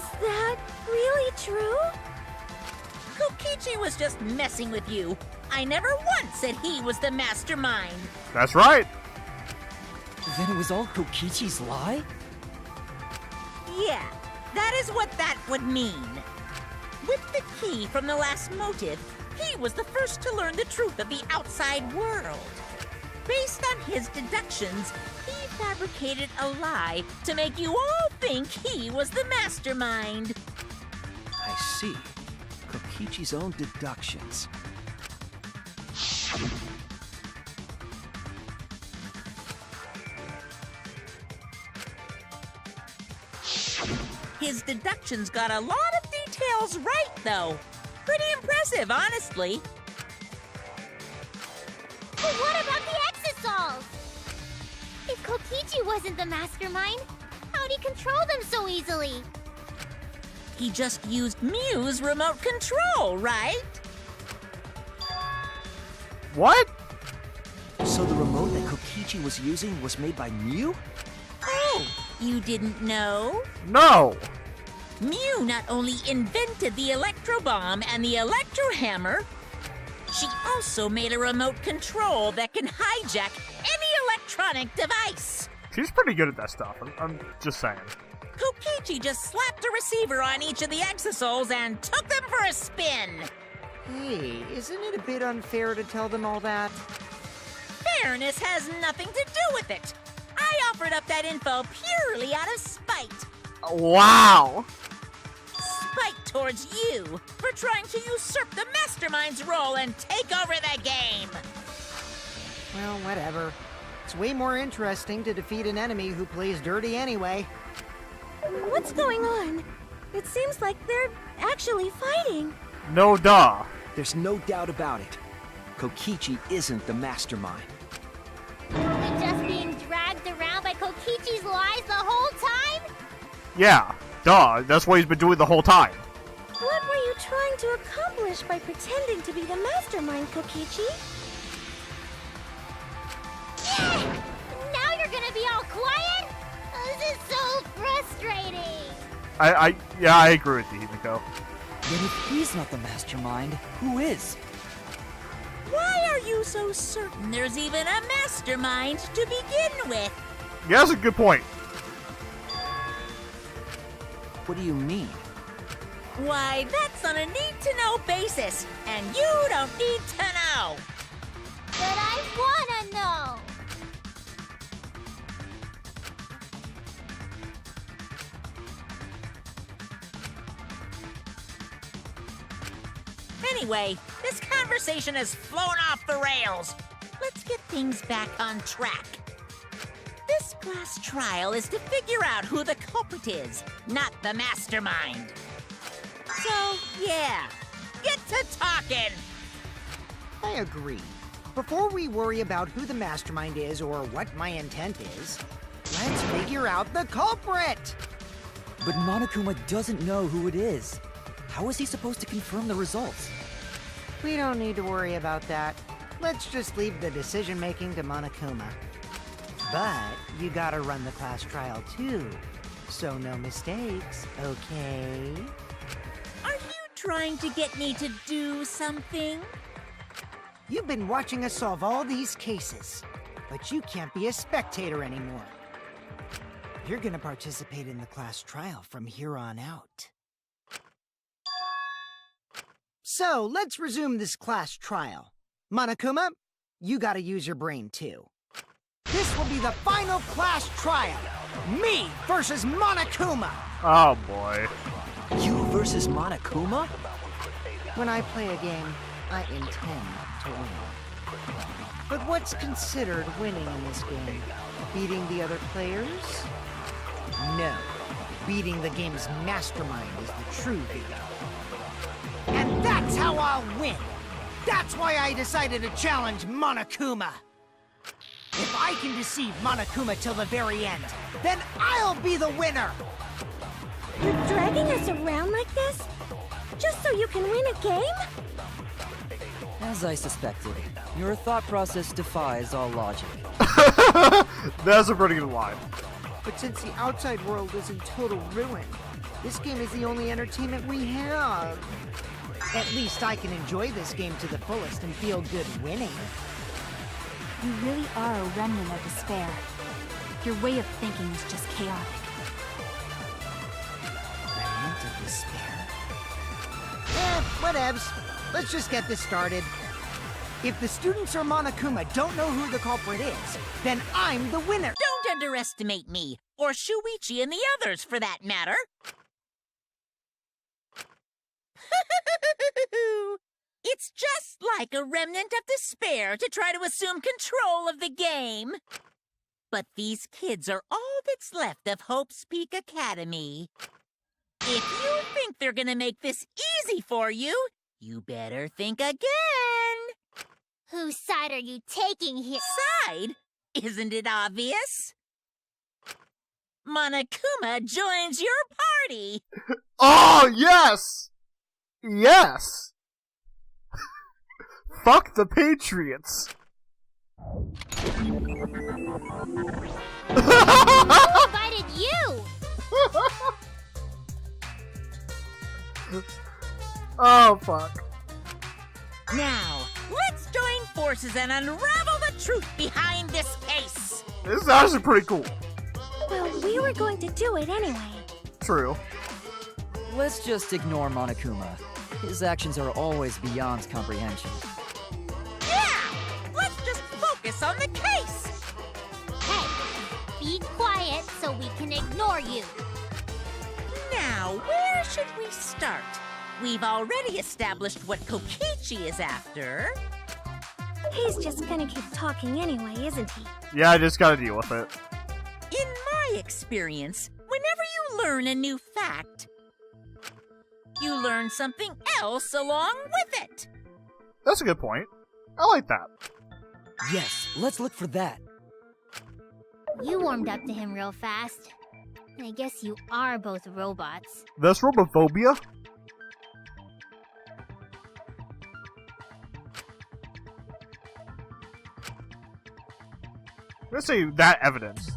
Is that really true? Kokichi was just messing with you. I never once said he was the mastermind. That's right. Then it was all Kokichi's lie? Yeah, that is what that would mean. With the key from the last motive, he was the first to learn the truth of the outside world. Based on his deductions, he fabricated a lie to make you all think he was the mastermind. I see. Kokichi's own deductions. His deductions got a lot of details right, though. Pretty impressive, honestly. But what about the Exosols? If Kokichi wasn't the mastermind, how'd he control them so easily? He just used Mew's remote control, right? What? So the remote that Kokichi was using was made by Mew? Oh, you didn't know? No. Mew not only invented the electro bomb and the electro hammer, she also made a remote control that can hijack any electronic device. She's pretty good at that stuff. I'm just saying. Kokichi just slapped a receiver on each of the Exosols and took them for a spin. Hey, isn't it a bit unfair to tell them all that? Fairness has nothing to do with it. I offered up that info purely out of spite. Wow. Spite towards you for trying to usurp the mastermind's role and take over the game. Well, whatever. It's way more interesting to defeat an enemy who plays dirty anyway. What's going on? It seems like they're actually fighting. No duh. There's no doubt about it. Kokichi isn't the mastermind. Were we just being dragged around by Kokichi's lies the whole time? Yeah, duh. That's what he's been doing the whole time. What were you trying to accomplish by pretending to be the mastermind, Kokichi? Yeah! Now you're gonna be all quiet? This is so frustrating. Yeah, I agree with you, Himiko. Then if he's not the mastermind, who is? Why are you so certain there's even a mastermind to begin with? Yeah, that's a good point. What do you mean? Why, that's on a need-to-know basis, and you don't need to know. But I wanna know. Anyway, this conversation has flown off the rails. Let's get things back on track. This class trial is to figure out who the culprit is, not the mastermind. So, yeah, get to talking. I agree. Before we worry about who the mastermind is or what my intent is, let's figure out the culprit! But Monokuma doesn't know who it is. How is he supposed to confirm the results? We don't need to worry about that. Let's just leave the decision-making to Monokuma. But you gotta run the class trial too, so no mistakes, okay? Are you trying to get me to do something? You've been watching us solve all these cases, but you can't be a spectator anymore. You're gonna participate in the class trial from here on out. So, let's resume this class trial. Monokuma, you gotta use your brain too. This will be the final class trial. Me versus Monokuma. Oh boy. You versus Monokuma? When I play a game, I intend to win. But what's considered winning in this game? Beating the other players? No. Beating the game's mastermind is the true victor. And that's how I'll win! That's why I decided to challenge Monokuma! If I can deceive Monokuma till the very end, then I'll be the winner! You're dragging us around like this? Just so you can win a game? As I suspected, your thought process defies all logic. That's a pretty good line. But since the outside world is in total ruin, This game is the only entertainment we have. At least I can enjoy this game to the fullest and feel good winning. You really are a remnant of despair. Your way of thinking is just chaotic. Remnant of despair? Whatevs. Let's just get this started. If the students or Monokuma don't know who the culprit is, then I'm the winner! Don't underestimate me, or Shuichi and the others, for that matter. It's just like a remnant of despair to try to assume control of the game. But these kids are all that's left of Hope's Peak Academy. If you think they're gonna make this easy for you, you better think again. Whose side are you taking here? Side? Isn't it obvious? Monokuma joins your party. Oh, yes! Yes! Fuck the Patriots! Who invited you? Oh, fuck. Now, let's join forces and unravel the truth behind this case. This is actually pretty cool. Well, we were going to do it anyway. True. Let's just ignore Monokuma. His actions are always beyond comprehension. Yeah! Let's just focus on the case. Hey, be quiet so we can ignore you. Now, where should we start? We've already established what Kokichi is after. He's just gonna keep talking anyway, isn't he? Yeah, I just gotta deal with it. In my experience, whenever you learn a new fact, you learn something else along with it. That's a good point. I like that. Yes, let's look for that. You warmed up to him real fast. I guess you are both robots. That's robophobia? Let's say that evidence.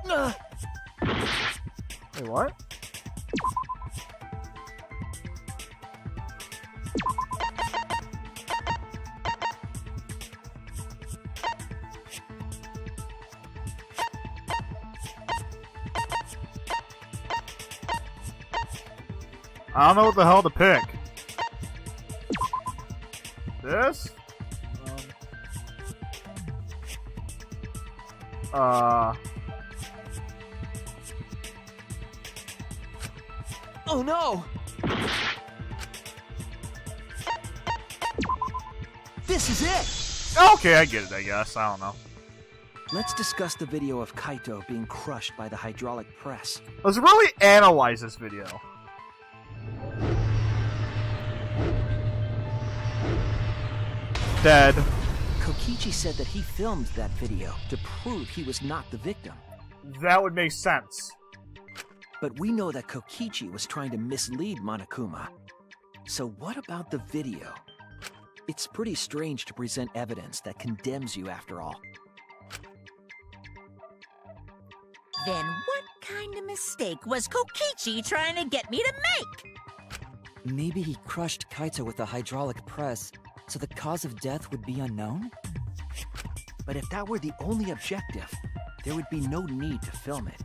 Wait, what? I don't know what the hell to pick. This? Oh no! This is it! Okay, I get it, I guess. I don't know. Let's discuss the video of Kaito being crushed by the hydraulic press. Let's really analyze this video. Dead. Kokichi said that he filmed that video to prove he was not the victim. That would make sense. But we know that Kokichi was trying to mislead Monokuma. So what about the video? It's pretty strange to present evidence that condemns you after all. Then what kind of mistake was Kokichi trying to get me to make? Maybe he crushed Kaito with a hydraulic press, so the cause of death would be unknown? But if that were the only objective, there would be no need to film it.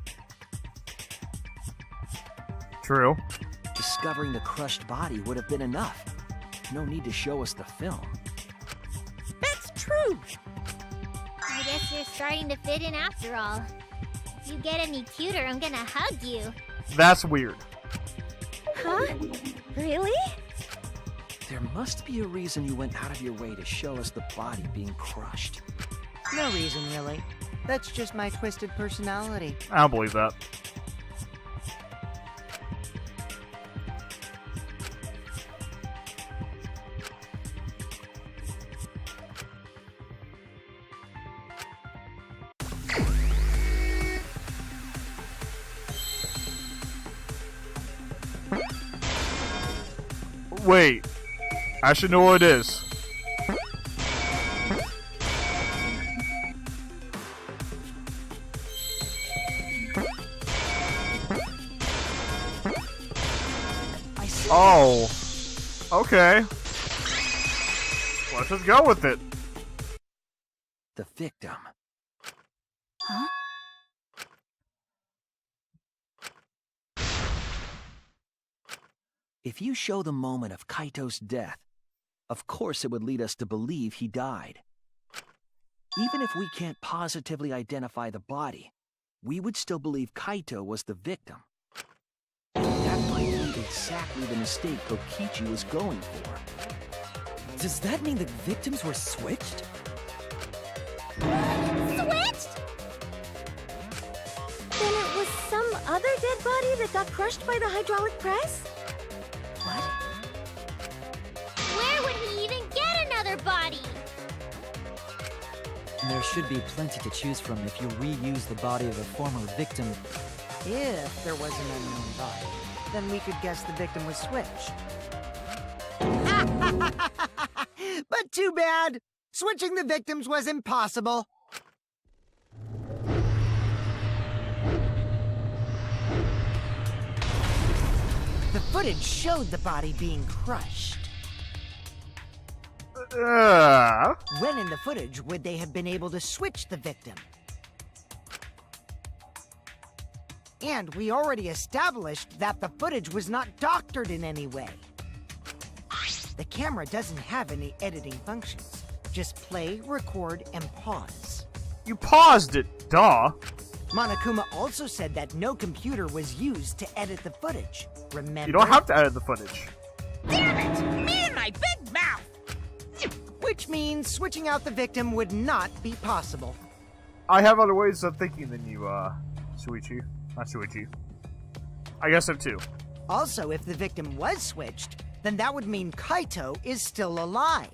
True. Discovering the crushed body would have been enough. No need to show us the film. That's true. I guess you're starting to fit in after all. If you get any cuter, I'm gonna hug you. That's weird. Huh? Really? There must be a reason you went out of your way to show us the body being crushed. No reason, really. That's just my twisted personality. I don't believe that. Wait, I should know what it is. Oh. Okay. Let's just go with it. The victim. Huh? If you show the moment of Kaito's death, of course it would lead us to believe he died. Even if we can't positively identify the body, we would still believe Kaito was the victim. That might be exactly the mistake Kokichi was going for. Does that mean the victims were switched? Switched? Then it was some other dead body that got crushed by the hydraulic press? What? Where would he even get another body? There should be plenty to choose from if you reuse the body of a former victim. If there was an unknown body, then we could guess the victim was switched. But too bad! Switching the victims was impossible. The footage showed the body being crushed. When in the footage would they have been able to switch the victim? And we already established that the footage was not doctored in any way. The camera doesn't have any editing functions. Just play, record, and pause. You paused it, duh. Monokuma also said that no computer was used to edit the footage. Remember? You don't have to edit the footage. Damn it! Me and my big mouth! Which means switching out the victim would not be possible. I have other ways of thinking than you, Shuichi. Not Shuichi. I guess so too. Also, if the victim was switched, then that would mean Kaito is still alive.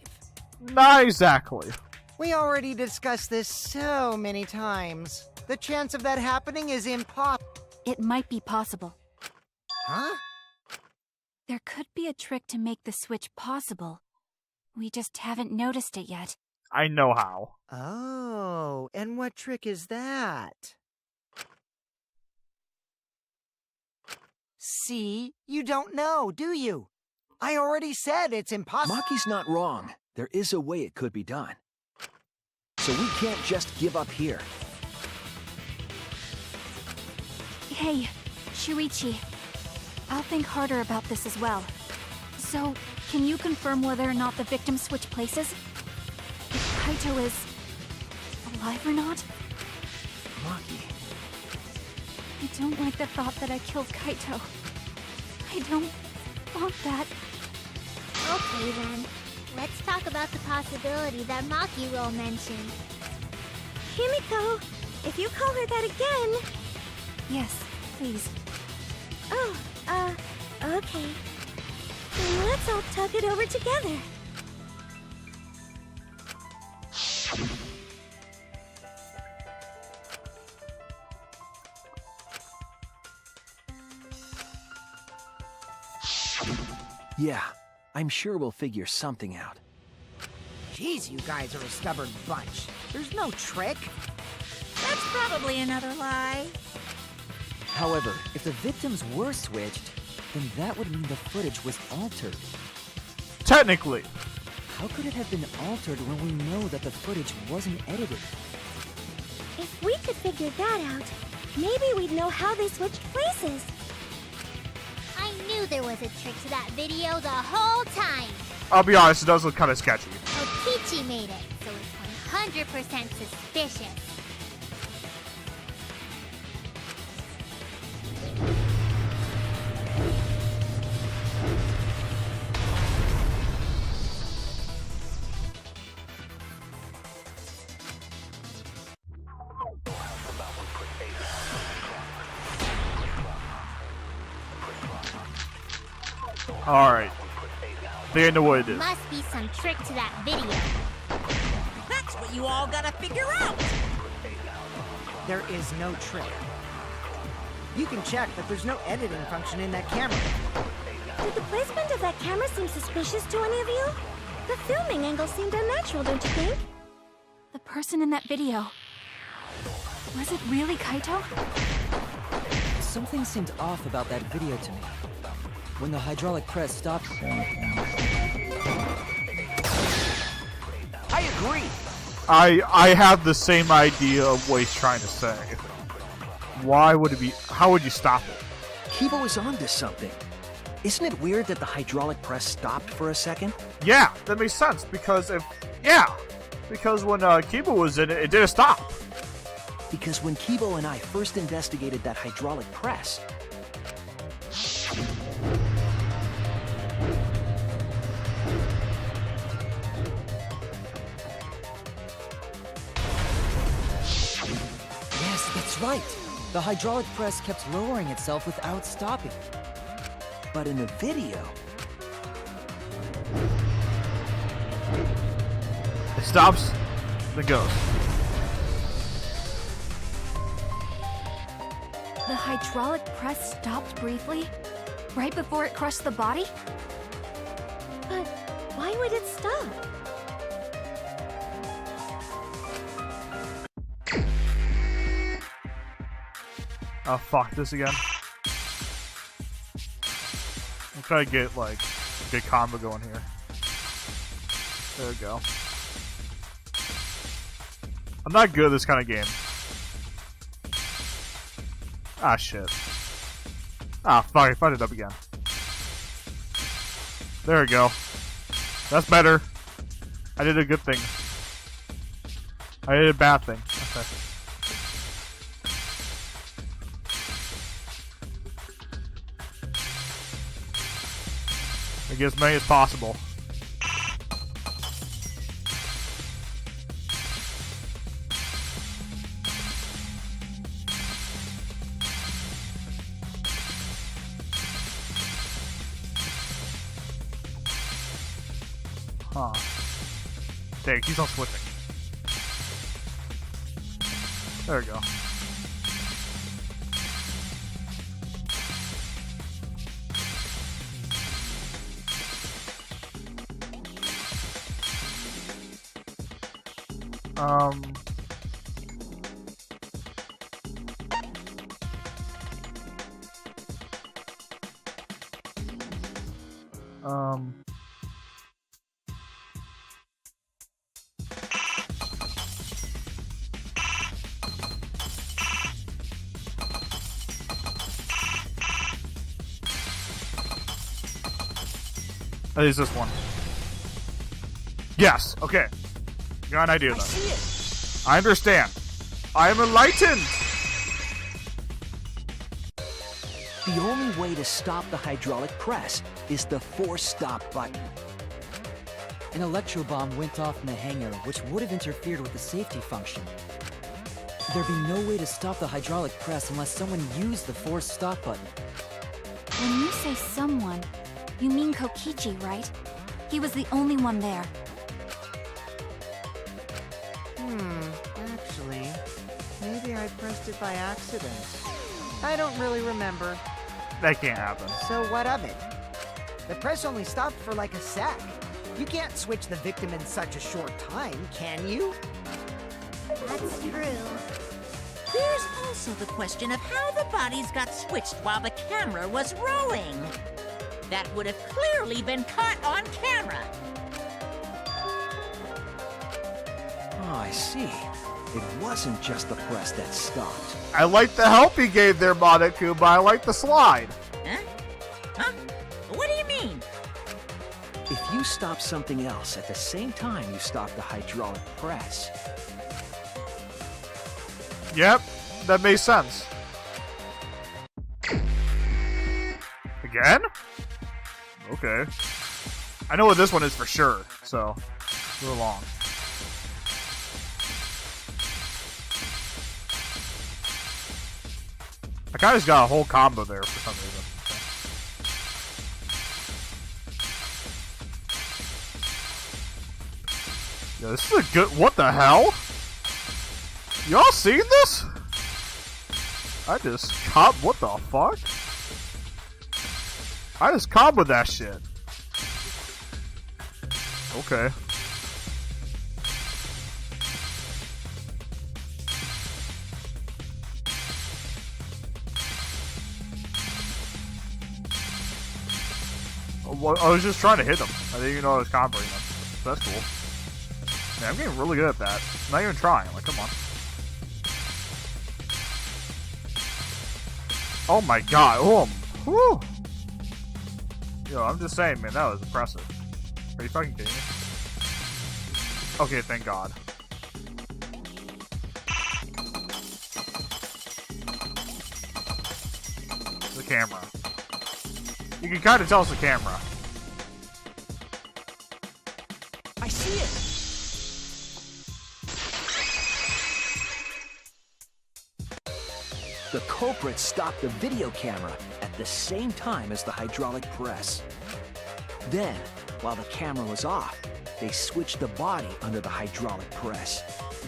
Not exactly. We already discussed this so many times. The chance of that happening is impossible. It might be possible. Huh? There could be a trick to make the switch possible. We just haven't noticed it yet. I know how. Oh, and what trick is that? See? You don't know, do you? I already said it's impossible. Maki's not wrong. There is a way it could be done. So we can't just give up here. Hey, Shuichi. I'll think harder about this as well. So, can you confirm whether or not the victims switch places? If Kaito is alive or not? Maki. I don't like the thought that I killed Kaito. I don't want that. Okay then. Let's talk about the possibility that Maki-Ro mentioned. Himiko, if you call her that again... Yes, please. Oh, okay. Then let's all talk it over together. Yeah, I'm sure we'll figure something out. Jeez, you guys are a stubborn bunch. There's no trick. That's probably another lie. However, if the victims were switched, then that would mean the footage was altered. Technically. How could it have been altered when we know that the footage wasn't edited? If we could figure that out, maybe we'd know how they switched places. I knew there was a trick to that video the whole time. I'll be honest, it does look kind of sketchy. Kokichi made it, so it's 100% suspicious. Alright. They know what it is. Must be some trick to that video. That's what you all gotta figure out. There is no trick. You can check that there's no editing function in that camera. Did the placement of that camera seem suspicious to any of you? The filming angle seemed unnatural, don't you think? The person in that video. Was it really Kaito? Something seemed off about that video to me. When the hydraulic press stopped... I agree. I have the same idea of what he's trying to say. Why would it be... How would you stop it? Kibo is onto something. Isn't it weird that the hydraulic press stopped for a second? Yeah, that makes sense, because if... Yeah! Because when Kibo was in it, it didn't stop. Because when Kibo and I first investigated that hydraulic press... Yes, that's right. The hydraulic press kept lowering itself without stopping. But in the video... It stops, then goes. The hydraulic press stopped briefly, right before it crushed the body? But why would it stop? Oh, fuck this again. I'm trying to get, like, a good combo going here. There we go. I'm not good at this kind of game. Ah, shit. Ah, fuck, I fucked it up again. There we go. That's better. I did a good thing. I did a bad thing. Okay. I get as many as possible. Huh. Dang, he's on switching. There we go. Um... That is this one. Yes, okay. Got an idea, though. I see it. I understand. I am enlightened! The only way to stop the hydraulic press is the force stop button. An electro bomb went off in the hangar, which would have interfered with the safety function. There'd be no way to stop the hydraulic press unless someone used the force stop button. When you say someone, you mean Kokichi, right? He was the only one there. Actually, maybe I pressed it by accident. I don't really remember. That can't happen. So what of it? The press only stopped for like a sec. You can't switch the victim in such a short time, can you? That's true. There's also the question of how the bodies got switched while the camera was rolling. That would have clearly been caught on camera. Oh, I see. It wasn't just the press that stopped. I like the help he gave there, Monaku, but I like the slide. Huh? Huh? What do you mean? If you stop something else at the same time you stop the hydraulic press, Yep, that makes sense. Again? Okay. I know what this one is for sure, so move along. I kinda just got a whole combo there for some reason. Yeah, this is a good. What the hell? Y'all seen this? I just what the fuck? I just comboed that shit. Okay. Well, I was just trying to hit them. I didn't even know I was comboing them. So that's cool. Man, I'm getting really good at that. I'm not even trying. Like, come on. Oh my god. Oh, whew. Yo, I'm just saying, man, that was impressive. Are you fucking kidding me? Okay, thank god. The camera. You can kind of tell it's the camera. I see it! The culprit stopped the video camera at the same time as the hydraulic press. Then, while the camera was off, they switched the body under the hydraulic press.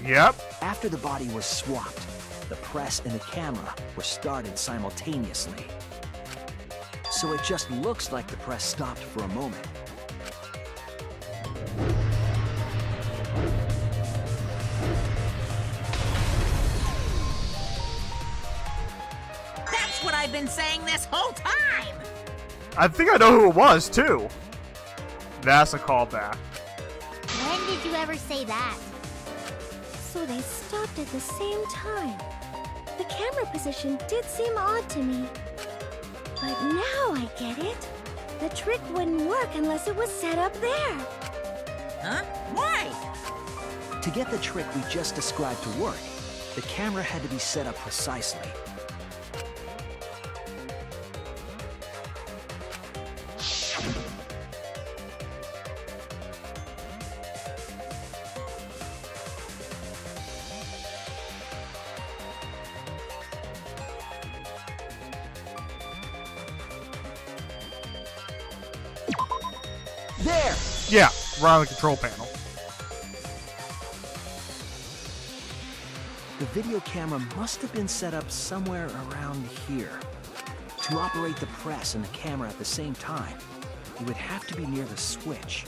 Yep. After the body was swapped, the press and the camera were started simultaneously. So it just looks like the press stopped for a moment. That's what I've been saying this whole time! I think I know who it was, too. That's a callback. When did you ever say that? So they stopped at the same time. The camera position did seem odd to me. But now I get it. The trick wouldn't work unless it was set up there. Huh? Why? To get the trick we just described to work, the camera had to be set up precisely. There! Yeah, right on the control panel. The video camera must have been set up somewhere around here. To operate the press and the camera at the same time, it would have to be near the switch.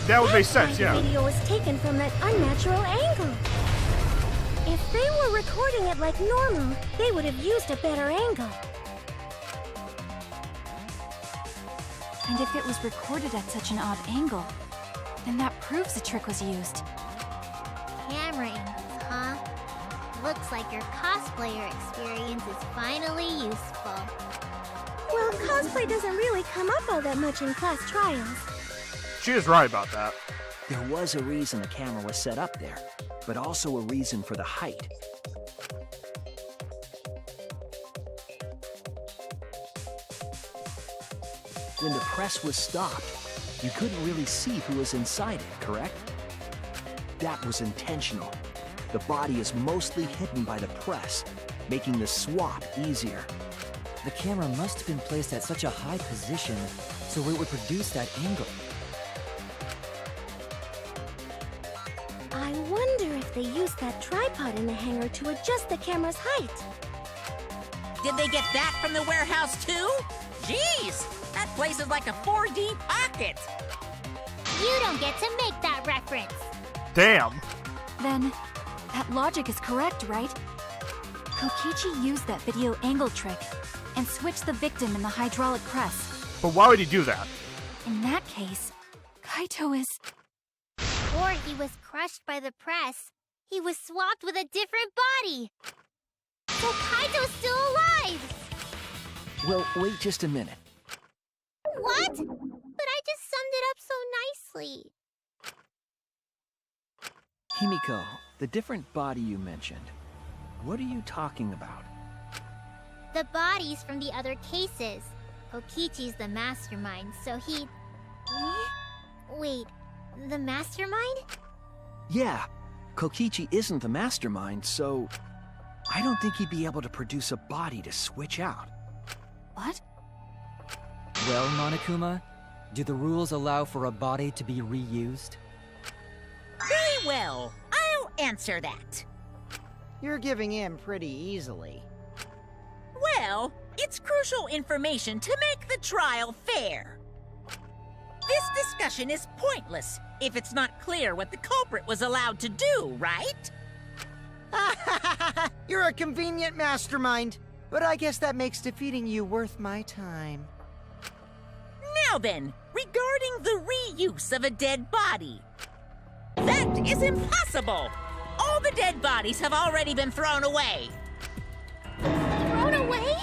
That would make That's why sense, the yeah. video was taken from that unnatural angle. If they were recording it like normal, they would have used a better angle. And if it was recorded at such an odd angle, then that proves the trick was used. Camera angles, huh? Looks like your cosplayer experience is finally useful. Well, cosplay doesn't really come up all that much in class trials. She is right about that. There was a reason the camera was set up there, but also a reason for the height. When the press was stopped, you couldn't really see who was inside it, correct? That was intentional. The body is mostly hidden by the press, making the swap easier. The camera must have been placed at such a high position so it would produce that angle. I wonder if they used that tripod in the hangar to adjust the camera's height. Did they get that from the warehouse too? Jeez, that place is like a 4D pocket. You don't get to make that reference. Damn. Then, that logic is correct, right? Kokichi used that video angle trick and switched the victim in the hydraulic press. But why would he do that? In that case, Kaito is... Or he was crushed by the press. He was swapped with a different body. So Kaito's still alive! Well, wait just a minute. What? But I just summed it up so nicely. Himiko, the different body you mentioned, what are you talking about? The bodies from the other cases. Kokichi's the mastermind, so he... Wait, the mastermind? Yeah, Kokichi isn't the mastermind, so I don't think he'd be able to produce a body to switch out. What? Well, Monokuma, do the rules allow for a body to be reused? Very well, I'll answer that. You're giving in pretty easily. Well, it's crucial information to make the trial fair. This discussion is pointless if it's not clear what the culprit was allowed to do, right? You're a convenient mastermind. But I guess that makes defeating you worth my time. Now then, regarding the reuse of a dead body. That is impossible! All the dead bodies have already been thrown away. Thrown away?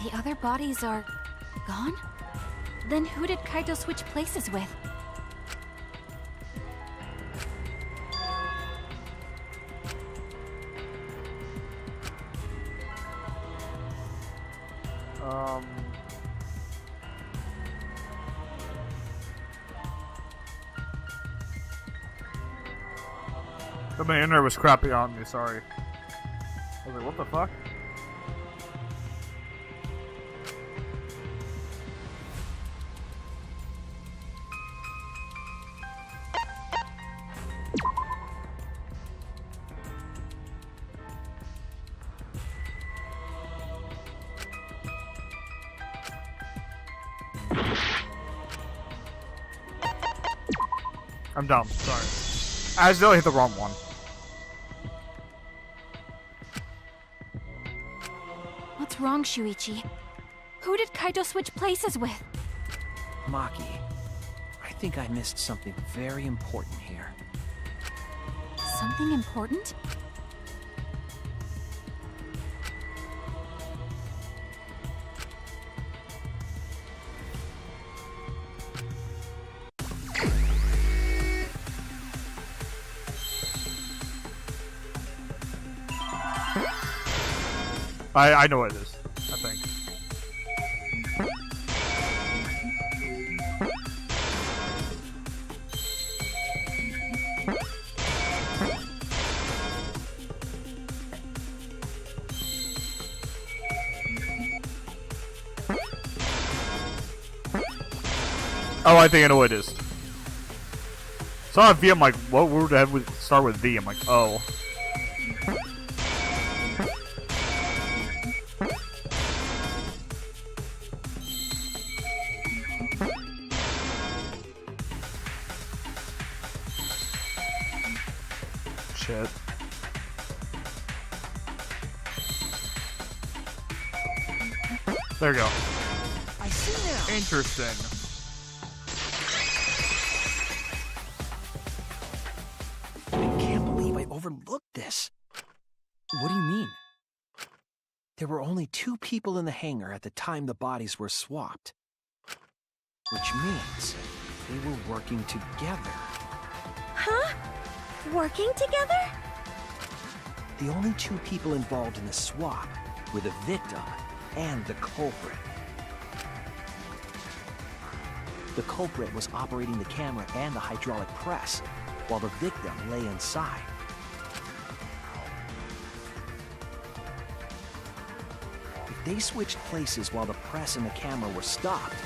The other bodies are gone? Then who did Kaito switch places with? The internet was crappy on me, sorry. I was like, what the fuck? I'm dumb, sorry. I accidentally hit the wrong one. What's wrong, Shuichi? Who did Kaito switch places with? Maki, I think I missed something very important here. Something important? I know what it is, I think. Oh, I think I know what it is. Saw a V, I'm like, what word would start with V? I'm like, oh. Shit. There we go. I see now. Interesting. I can't believe I overlooked this. What do you mean? There were only 2 people in the hangar at the time the bodies were swapped. Which means they were working together. Huh? Working together? The only 2 people involved in the swap were the victim and the culprit. The culprit was operating the camera and the hydraulic press, while the victim lay inside. If they switched places while the press and the camera were stopped,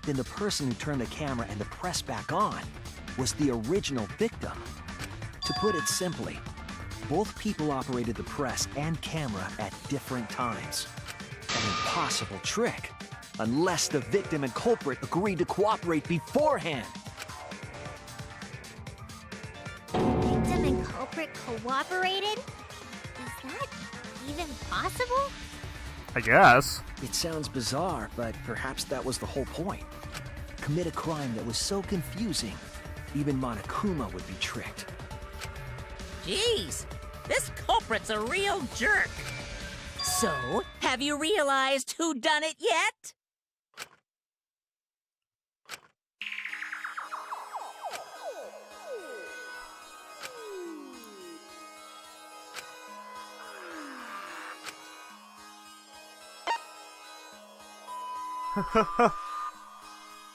then the person who turned the camera and the press back on was the original victim. To put it simply, both people operated the press and camera at different times. An impossible trick, unless the victim and culprit agreed to cooperate beforehand. Victim and culprit cooperated? Is that even possible? I guess. It sounds bizarre, but perhaps that was the whole point. Commit a crime that was so confusing, even Monokuma would be tricked. Jeez, this culprit's a real jerk. So, have you realized who done it yet?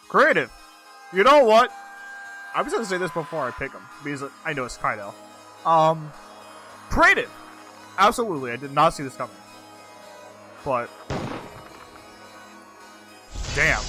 Creative. You know what? I was gonna say this before I pick him because I know it's Kaido. Creative. Absolutely, I did not see this coming. But damn.